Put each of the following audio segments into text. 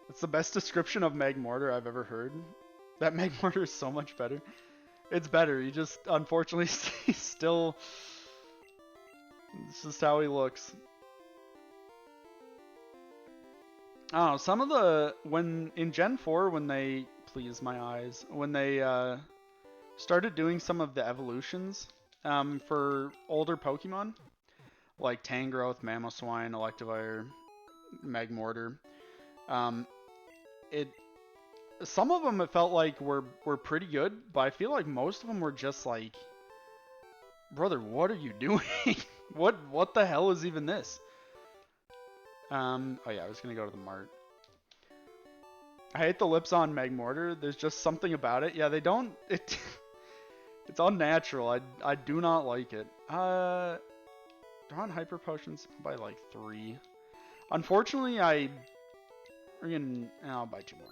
It's the best description of Magmortar I've ever heard. That Magmortar is so much better. It's better. He just, unfortunately, he's still... This is how he looks. Oh, some of the... When in Gen 4, when they... Please, my eyes. When they started doing some of the evolutions for older Pokemon, like Tangrowth, Mamoswine, Electivire, Magmortar, it... Some of them it felt like were pretty good, but I feel like most of them were just like, brother, what are you doing? What the hell is even this? Oh yeah, I was gonna go to the mart. I hate the lips on Magmortar. There's just something about it. Yeah, they don't. It's unnatural. I do not like it. Drawn hyper potions by like 3. Unfortunately, I'll buy 2 more.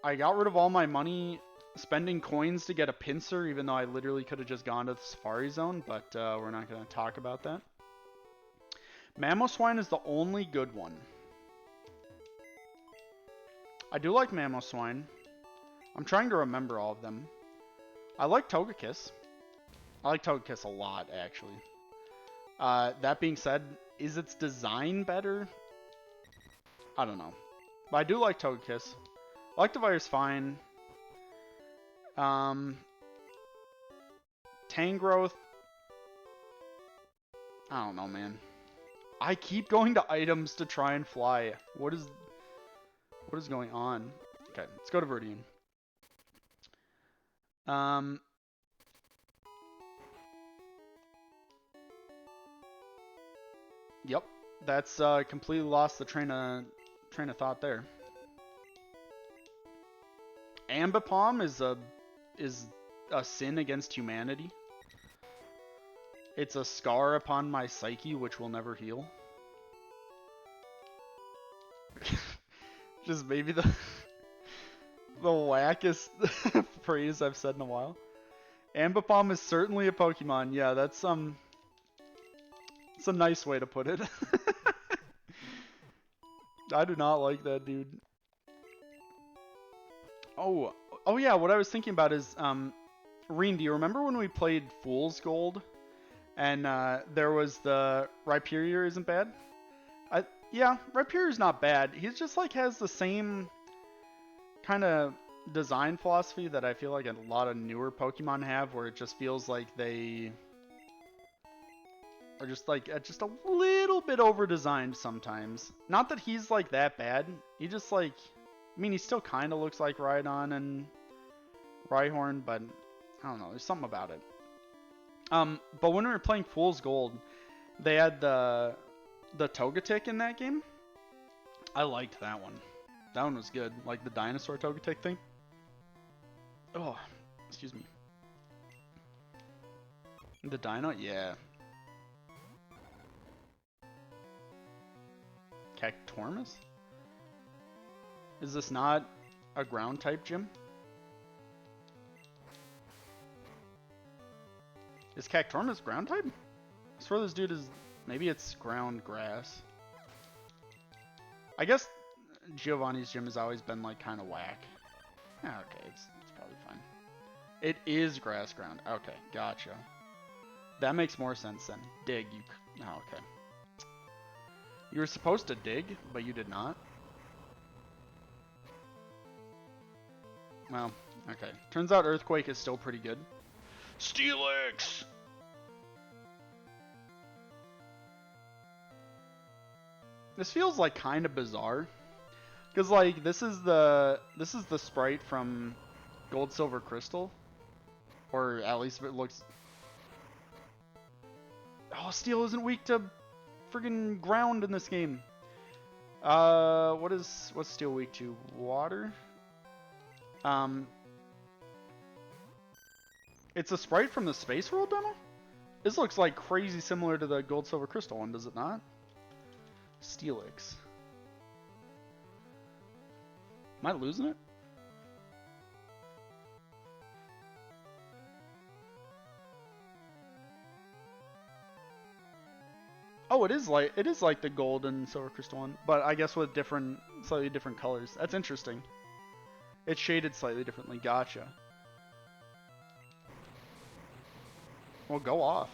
I got rid of all my money spending coins to get a pincer, even though I literally could have just gone to the Safari Zone, but we're not going to talk about that. Mamoswine is the only good one. I do like Mamoswine. I'm trying to remember all of them. I like Togekiss. I like Togekiss a lot, actually. That being said, is its design better? I don't know. But I do like Togekiss. Electivire is fine. Tangrowth. I don't know, man. I keep going to items to try and fly. What is going on? Okay, let's go to Viridian. Yep, that's completely lost the train of thought there. Ambipom is a sin against humanity. It's a scar upon my psyche which will never heal. Just maybe the wackest phrase I've said in a while. Ambipom is certainly a Pokemon. Yeah, that's it's a nice way to put it. I do not like that, dude. Oh yeah, what I was thinking about is, Reen, do you remember when we played Fool's Gold? And there was the Rhyperior isn't bad? Yeah, Rhyperior's not bad. He's just like has the same kind of design philosophy that I feel like a lot of newer Pokemon have, where it just feels like they are just like just a little bit over-designed sometimes. Not that he's like that bad. He just like... I mean, he still kind of looks like Rhydon and Rhyhorn, but I don't know. There's something about it. But when we were playing Fool's Gold, they had the Togetic in that game. I liked that one. That one was good. Like the dinosaur Togetic thing. Oh, excuse me. The dino? Yeah. Cactormus? Is this not a ground type gym? Is Cactormus ground type? I swear this dude is... Maybe it's ground grass. I guess Giovanni's gym has always been like kind of whack. Yeah, okay, it's probably fine. It is grass ground. Okay, gotcha. That makes more sense then. Dig. Oh, okay. You were supposed to dig, but you did not. Well, okay. Turns out Earthquake is still pretty good. Steelix! This feels like kind of bizarre. Because like this is the sprite from Gold, Silver, Crystal. Or at least it looks... Oh, Steel isn't weak to friggin' ground in this game. What's Steel weak to? Water? It's a sprite from the Space World demo? This looks like crazy similar to the Gold, Silver, Crystal one, does it not? Steelix. Am I losing it? Oh, it is like the gold and silver crystal one, but I guess with different, slightly different colors. That's interesting. It's shaded slightly differently. Gotcha. Well, go off.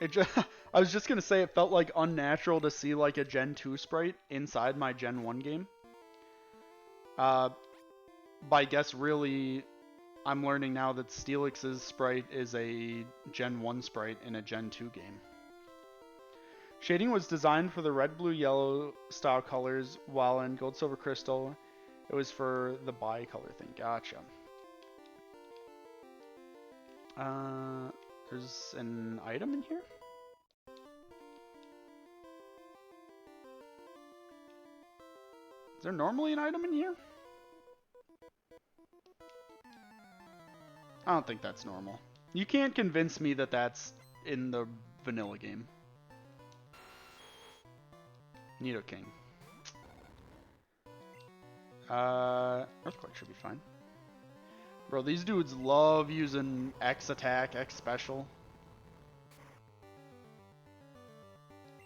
I was just gonna say it felt like unnatural to see like a Gen 2 sprite inside my Gen 1 game. But I guess really, I'm learning now that Steelix's sprite is a Gen 1 sprite in a Gen 2 game. Shading was designed for the red, blue, yellow style colors, while in gold, silver, crystal, it was for the bi-color thing. Gotcha. There's an item in here? Is there normally an item in here? I don't think that's normal. You can't convince me that that's in the vanilla game. Nidoking. Earthquake should be fine. Bro, these dudes love using X attack, X special.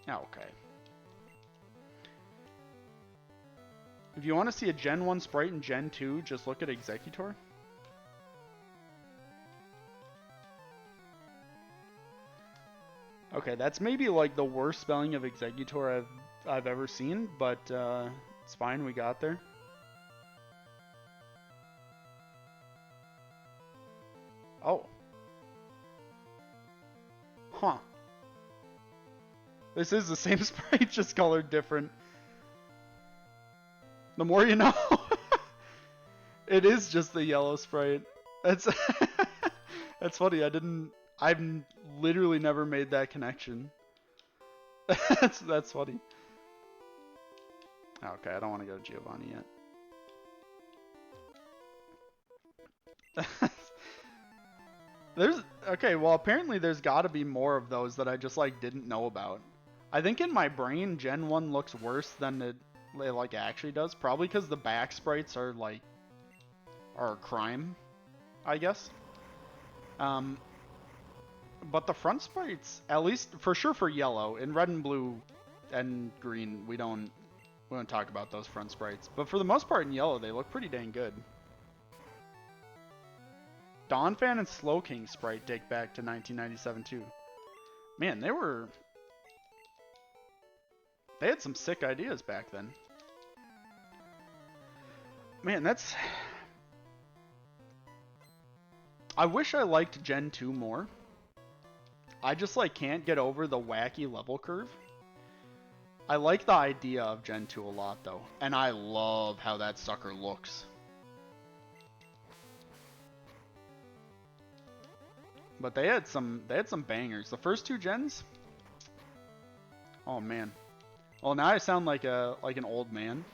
Oh, okay. If you want to see a Gen 1 sprite in Gen 2, just look at Executor. Okay, that's maybe like the worst spelling of Executor I've ever seen, but it's fine, we got there. Oh. Huh. This is the same sprite, just colored different. The more you know. It is just the yellow sprite. That's that's funny. I've literally never made that connection. That's funny. Okay, I don't want to go to Giovanni yet. Okay, well apparently there's got to be more of those that I just like didn't know about. I think in my brain Gen 1 looks worse than it like actually does, probably because the back sprites are like a crime, I guess. But the front sprites, at least for sure for yellow, in red and blue and green, we don't talk about those front sprites. But for the most part in yellow, they look pretty dang good. Dawnfan and Slowking sprite date back to 1997 too. Man, they had some sick ideas back then. Man, I wish I liked Gen 2 more. I just like can't get over the wacky level curve. I like the idea of Gen 2 a lot though, and I love how that sucker looks. But they had some bangers. The first two gens. Oh man. Well, now I sound like an old man.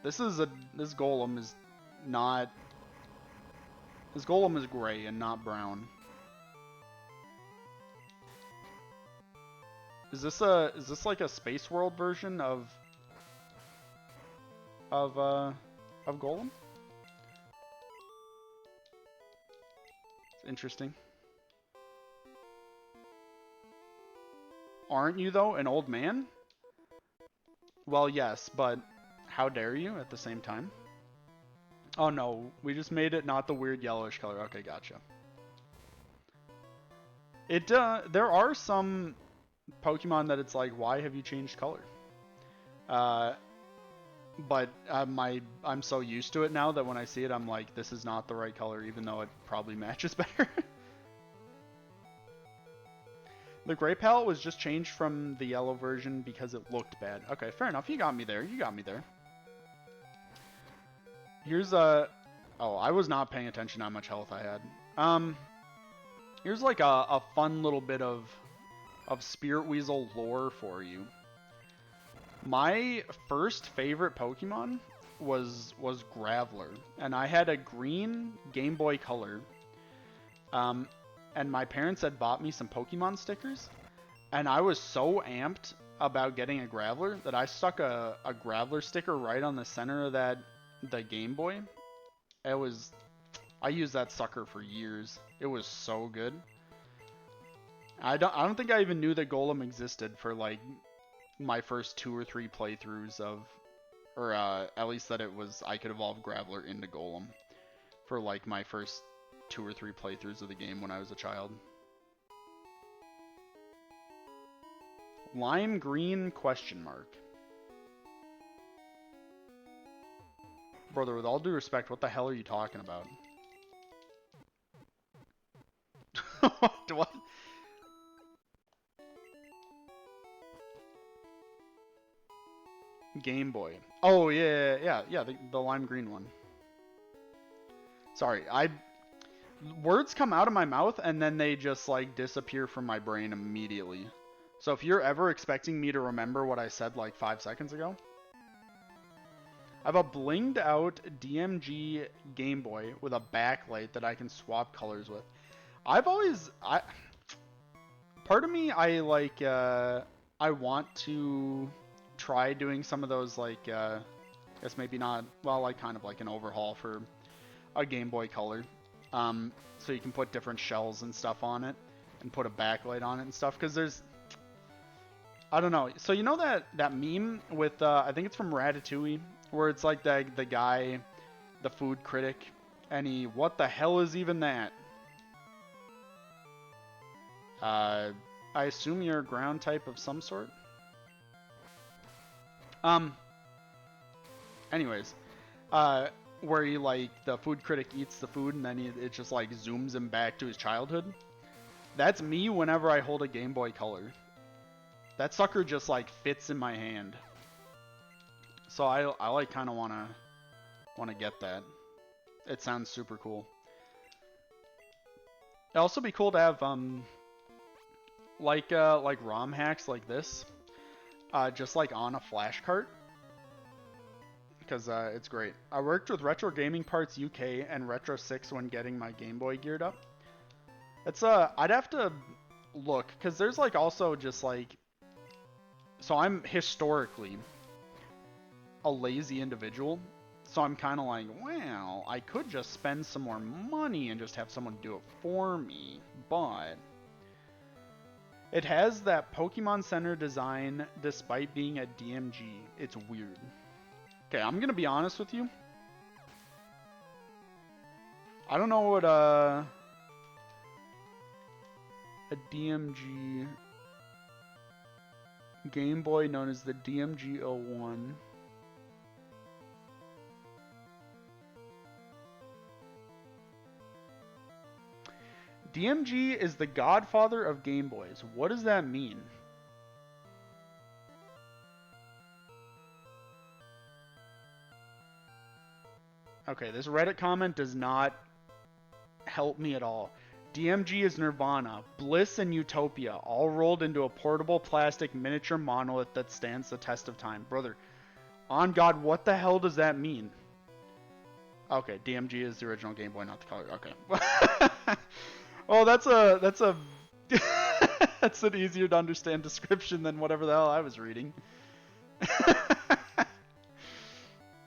This golem is not. This golem is gray and not brown. Is this like a space world version of golem? It's interesting. Aren't you though an old man? Well, yes, but how dare you at the same time? Oh no, we just made it not the weird yellowish color. Okay, gotcha. There are some Pokemon that it's like, why have you changed color? But I'm so used to it now that when I see it, I'm like, this is not the right color, even though it probably matches better. The gray palette was just changed from the yellow version because it looked bad. Okay, fair enough. You got me there. You got me there. Here's a... Oh, I was not paying attention to how much health I had. Here's like a fun little bit of SpiritWeasel lore for you. My first favorite Pokemon was Graveler, and I had a green Game Boy Color. And my parents had bought me some Pokemon stickers, and I was so amped about getting a Graveler that I stuck a Graveler sticker right on the center of the Game Boy. It was I used that sucker for years. It was so good. I don't think I even knew that Golem existed for like my first 2 or 3 playthroughs of, or at least that it was I could evolve Graveler into Golem for like my first 2 or 3 playthroughs of the game when I was a child. Lime green question mark. Brother, with all due respect, what the hell are you talking about? What? Game Boy. Oh, yeah, the lime green one. Sorry, words come out of my mouth and then they just like disappear from my brain immediately. So if you're ever expecting me to remember what I said like 5 seconds ago, I have a blinged out DMG Game Boy with a backlight that I can swap colors with. Part of me, I want to try doing some of those, like, I guess maybe not, well, like, kind of like an overhaul for a Game Boy Color. So you can put different shells and stuff on it, and put a backlight on it and stuff, because there's, I don't know. So you know that meme with, I think it's from Ratatouille, where it's like the guy, the food critic, and what the hell is even that? I assume you're a ground type of some sort? Anyways, where he, like, the food critic eats the food and then it just, like, zooms him back to his childhood. That's me whenever I hold a Game Boy Color. That sucker just, like, fits in my hand. So I like, kind of wanna get that. It sounds super cool. It'd also be cool to have, like ROM hacks like this, just like on a flash cart, because it's great. I worked with Retro Gaming Parts UK and Retro 6 when getting my Game Boy geared up. It's I'd have to look, because there's like also just like, so I'm historically a lazy individual, so I'm kind of like, well, I could just spend some more money and just have someone do it for me, but it has that Pokemon Center design despite being a DMG. It's weird. Okay, I'm gonna be honest with you. I don't know what a DMG Game Boy known as the DMG-01. DMG is the godfather of Game Boys. What does that mean? Okay, this Reddit comment does not help me at all. DMG is Nirvana, Bliss, and Utopia, all rolled into a portable plastic miniature monolith that stands the test of time. Brother, on God, what the hell does that mean? Okay, DMG is the original Game Boy, not the color. Okay. Well, that's that's an easier to understand description than whatever the hell I was reading.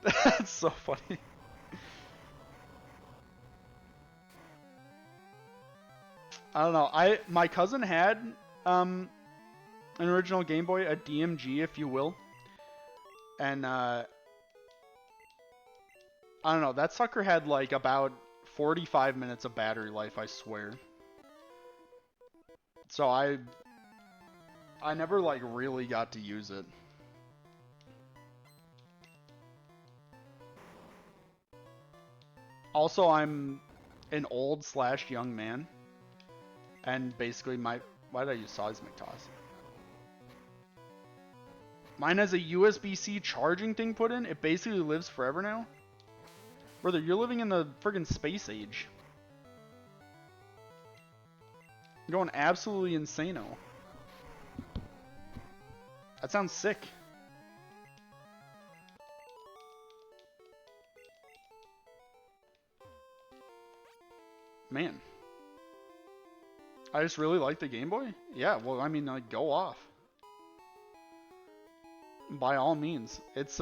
That's so funny. I don't know. My cousin had an original Game Boy, a DMG, if you will, and I don't know. That sucker had like about 45 minutes of battery life, I swear. So I never like really got to use it. Also, I'm an old/young man. And basically why did I use seismic toss? Mine has a USB-C charging thing put in. It basically lives forever now. Brother, you're living in the friggin' space age. You're going absolutely insano. That sounds sick. Man. I just really like the Game Boy? Yeah, well, I mean, like, go off. By all means. It's,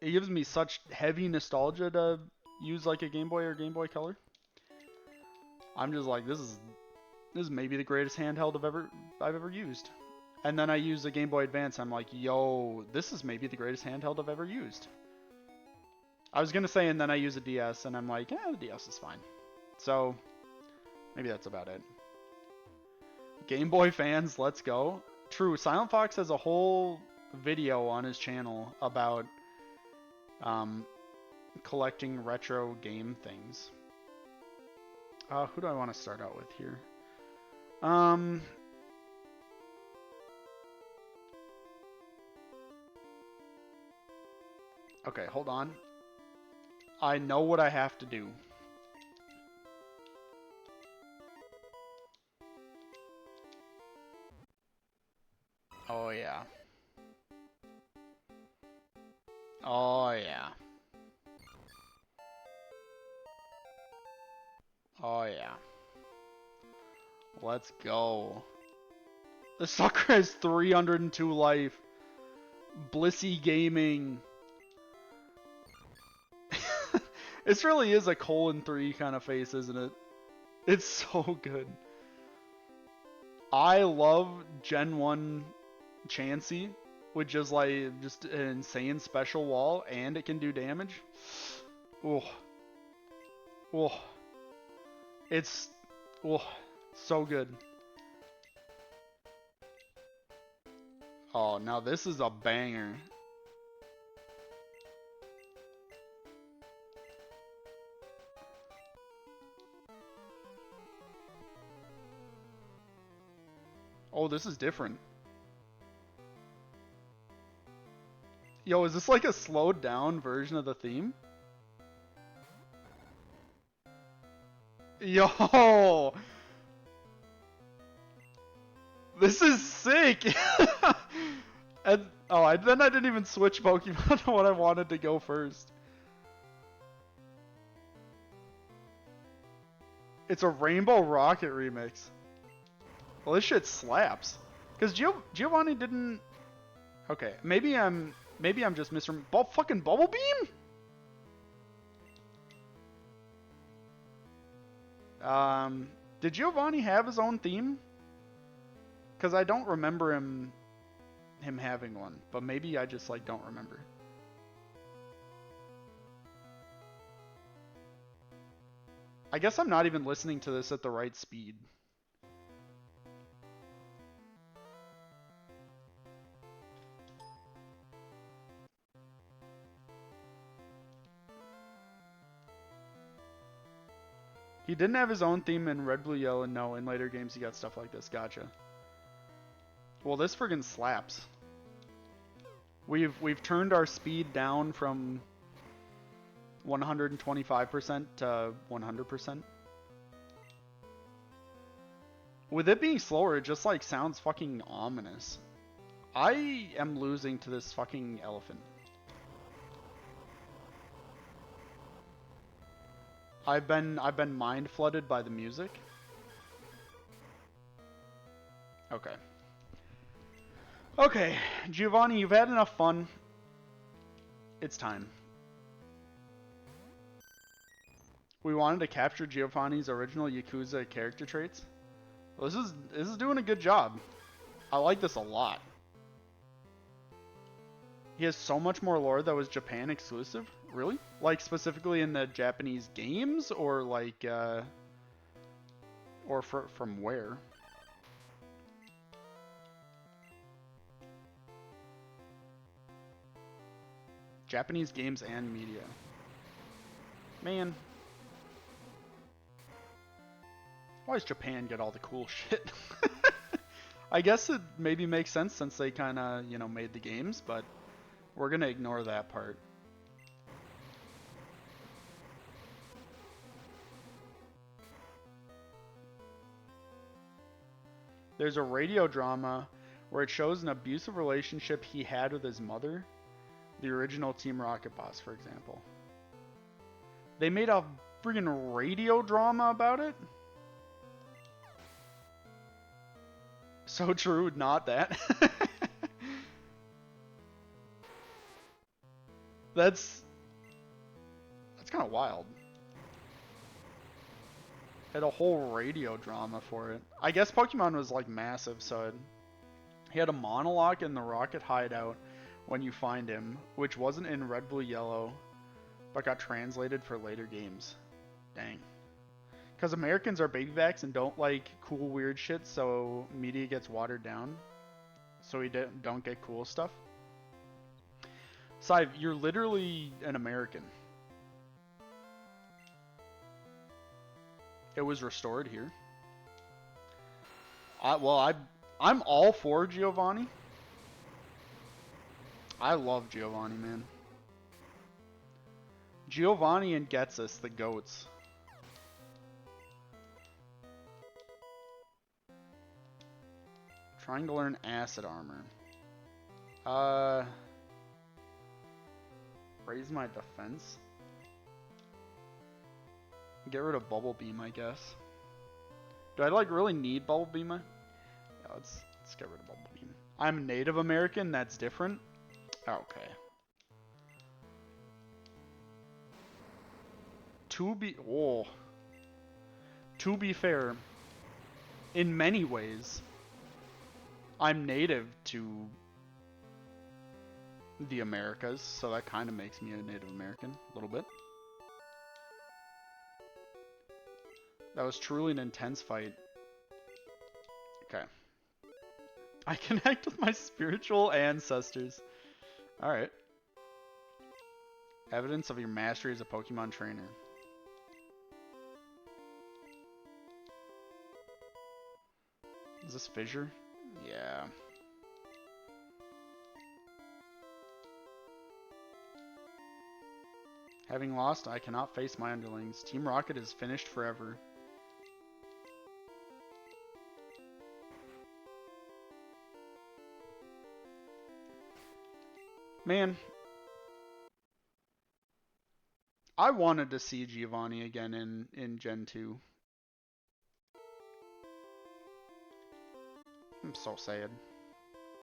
it gives me such heavy nostalgia to use like a Game Boy or Game Boy Color. I'm just like, this is maybe the greatest handheld I've ever used. And then I use a Game Boy Advance. I'm like, yo, this is maybe the greatest handheld I've ever used. I was gonna say, and then I use a DS, and I'm like, the DS is fine. So maybe that's about it. Game Boy fans, let's go. True, Silent Fox has a whole video on his channel about collecting retro game things. Who do I want to start out with here? Okay, hold on. I know what I have to do. Oh yeah. Oh yeah. Oh yeah. Let's go. The sucker has 302 life. Blissy Gaming. This really is a 3 kind of face, isn't it? It's so good. I love Gen 1 Chansey, which is like just an insane special wall, and it can do damage. Oh. Oh. It's so good. Oh, now this is a banger. Oh, this is different. Yo, is this like a slowed down version of the theme? Yo! This is sick! And then I didn't even switch Pokemon to what I wanted to go first. It's a Rainbow Rocket remix. Well, this shit slaps. Cause Giovanni didn't. Okay, maybe I'm just fucking Bubble Beam. Did Giovanni have his own theme? Cause I don't remember him having one, but maybe I just like don't remember. I guess I'm not even listening to this at the right speed. He didn't have his own theme in Red, Blue, Yellow, no, in later games he got stuff like this, gotcha. Well, this friggin' slaps. We've turned our speed down from 125% to 100%. With it being slower, it just like sounds fucking ominous. I am losing to this fucking elephant. I've been mind flooded by the music. Okay. Okay, Giovanni, you've had enough fun. It's time. We wanted to capture Giovanni's original Yakuza character traits. Well, this is doing a good job. I like this a lot. He has so much more lore that was Japan exclusive? Really? Like specifically in the Japanese games, or like or from where? Japanese games and media. Man. Why does Japan get all the cool shit? I guess it maybe makes sense since they kind of, you know, made the games, but we're going to ignore that part. There's a radio drama where it shows an abusive relationship he had with his mother, the original Team Rocket boss, for example. They made a friggin' radio drama about it? So true, not that. That's kind of wild. Had a whole radio drama for it. I guess Pokemon was like massive, so he had a monologue in the Rocket Hideout when you find him, which wasn't in Red, Blue, Yellow, but got translated for later games. Dang. Because Americans are baby backs and don't like cool weird shit, so media gets watered down. So we don't get cool stuff. Sive, you're literally an American. It was restored here. I'm all for Giovanni. I love Giovanni, man. Giovanni and Getsus, the goats. Trying to learn acid armor. Raise my defense. Get rid of Bubble Beam, I guess. Do I like really need Bubble Beam? Yeah, let's get rid of Bubble Beam. I'm Native American, that's different. Okay. To be fair, in many ways, I'm native to the Americas, so that kind of makes me a Native American, a little bit. That was truly an intense fight. Okay. I connect with my spiritual ancestors. Alright. Evidence of your mastery as a Pokemon trainer. Is this Fissure? Yeah. Having lost, I cannot face my underlings. Team Rocket is finished forever. Man, I wanted to see Giovanni again in Gen 2. I'm so sad.